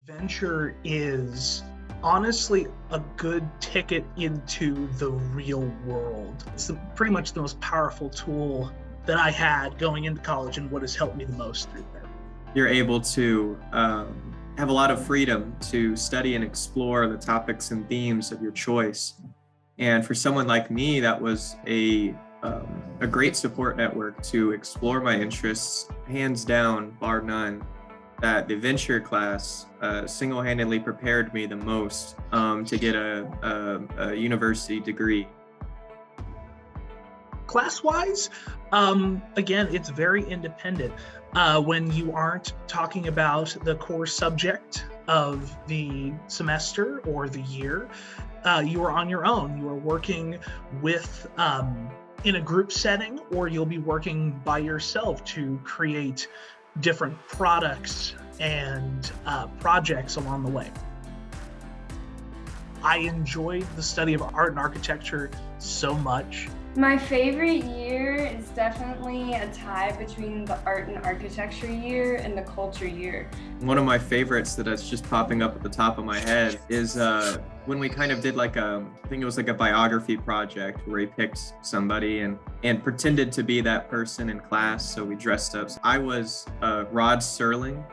Venture is honestly a good ticket into the real world. It's pretty much the most powerful tool that I had going into college and what has helped me the most through there. You're able to have a lot of freedom to study and explore the topics and themes of your choice. And for someone like me, that was a great support network to explore my interests, hands down, bar none. That the venture class single-handedly prepared me the most to get a university degree. Class-wise, again, it's very independent. When you aren't talking about the core subject of the semester or the year, you are on your own. You are working with in a group setting, or you'll be working by yourself to create different products and projects along the way. I enjoyed the study of art and architecture so much. My favorite year is definitely a tie between the art and architecture year and the culture year. One of my favorites that's just popping up at the top of my head is when we kind of did I think it was like a biography project where we picked somebody and pretended to be that person in class. So we dressed up. I was Rod Serling,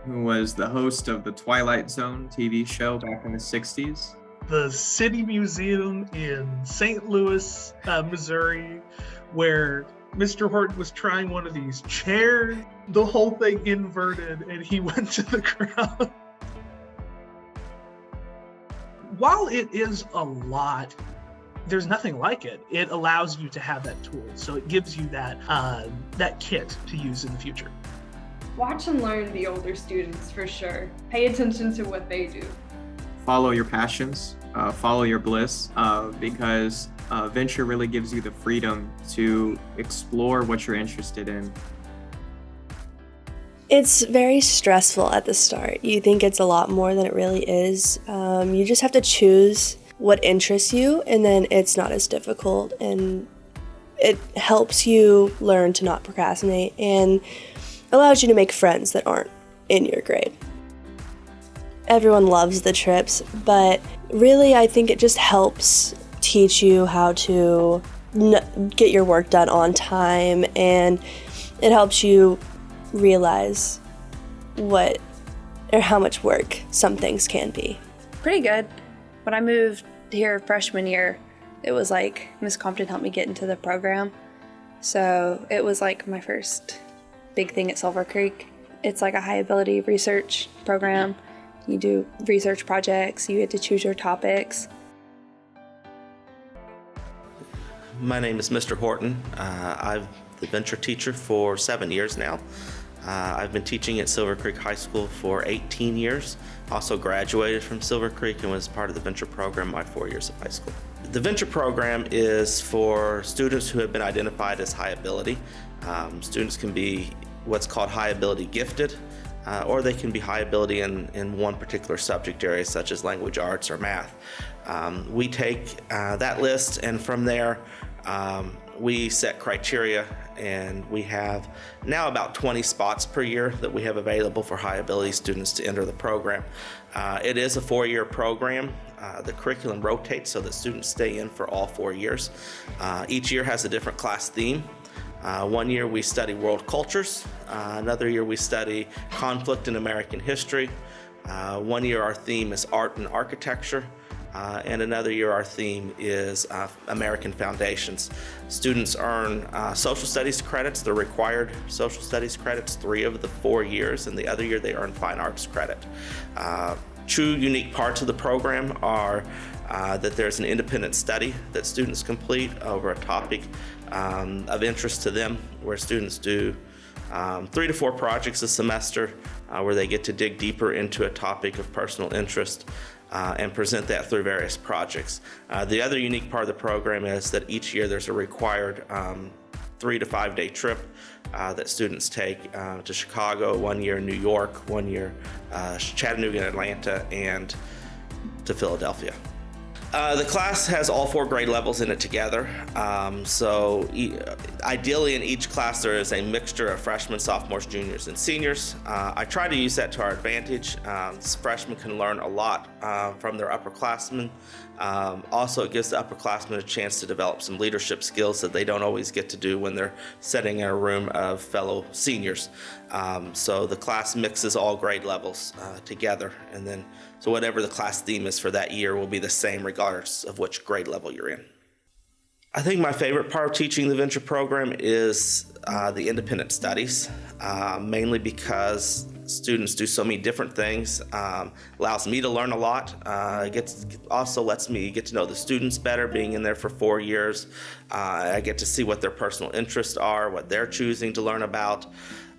who was the host of the Twilight Zone TV show back in the 60s. The City Museum in St. Louis, Missouri, where Mr. Horton was trying one of these chairs, the whole thing inverted, and he went to the crowd. While it is a lot, there's nothing like it. It allows you to have that tool, so it gives you that kit to use in the future. Watch and learn the older students for sure. Pay attention to what they do. Follow your passions, follow your bliss, because venture really gives you the freedom to explore what you're interested in. It's very stressful at the start. You think it's a lot more than it really is. You just have to choose what interests you, and then it's not as difficult, and it helps you learn to not procrastinate and allows you to make friends that aren't in your grade. Everyone loves the trips, but really I think it just helps teach you how to get your work done on time, and it helps you realize how much work some things can be. Pretty good. When I moved here freshman year, it was like Miss Compton helped me get into the program. So it was like my first big thing at Silver Creek. It's like a high ability research program. You do research projects, you get to choose your topics. My name is Mr. Horton. I'm the venture teacher for 7 years now. I've been teaching at Silver Creek High School for 18 years. Also graduated from Silver Creek and was part of the venture program my 4 years of high school. The venture program is for students who have been identified as high ability. Students can be what's called high ability gifted, or they can be high ability in one particular subject area, such as language arts or math. We take that list, and from there we set criteria, and we have now about 20 spots per year that we have available for high ability students to enter the program. It is a 4-year program. The curriculum rotates so that students stay in for all 4 years. Each year has a different class theme. One year we study world cultures, another year we study conflict in American history. One year our theme is art and architecture, and another year our theme is American foundations. Students earn social studies credits, the required social studies credits, 3 of the 4 years, and the other year they earn fine arts credit. True unique parts of the program are that there's an independent study that students complete over a topic of interest to them, where students do 3 to 4 projects a semester where they get to dig deeper into a topic of personal interest and present that through various projects. The other unique part of the program is that each year there's a required 3 to 5 day trip that students take to Chicago, 1 year New York, 1 year Chattanooga and Atlanta, and to Philadelphia. The class has all 4 grade levels in it together. Ideally in each class there is a mixture of freshmen, sophomores, juniors, and seniors. I try to use that to our advantage. Freshmen can learn a lot from their upperclassmen. Also, it gives the upperclassmen a chance to develop some leadership skills that they don't always get to do when they're sitting in a room of fellow seniors. So the class mixes all grade levels together, and then so whatever the class theme is for that year will be the same regardless of which grade level you're in. I think my favorite part of teaching the venture program is the independent studies, mainly because students do so many different things. Allows me to learn a lot. Also lets me get to know the students better, being in there for 4 years. I get to see what their personal interests are, what they're choosing to learn about.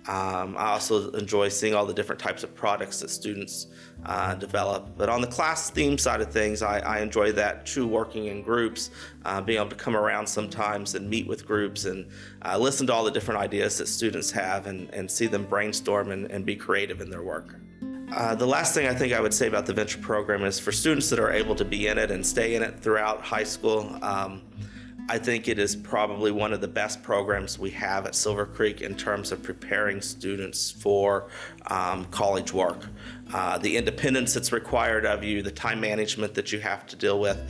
I also enjoy seeing all the different types of products that students develop. But on the class theme side of things, I enjoy that too, working in groups, being able to come around sometimes and meet with groups and listen to all the different ideas that students have and see them brainstorm and be creative in their work. The last thing I think I would say about the venture program is for students that are able to be in it and stay in it throughout high school, I think it is probably one of the best programs we have at Silver Creek in terms of preparing students for college work. The independence that's required of you, the time management that you have to deal with,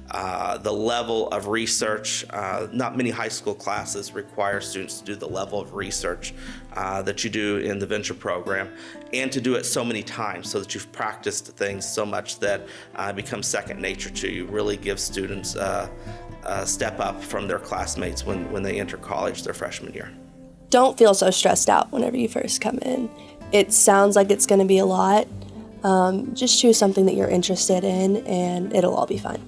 the level of research. Not many high school classes require students to do the level of research that you do in the venture program, and to do it so many times so that you've practiced things so much that it becomes second nature to you. Really gives students a step up from their classmates when they enter college their freshman year. Don't feel so stressed out whenever you first come in. It sounds like it's going to be a lot. Just choose something that you're interested in and it'll all be fine.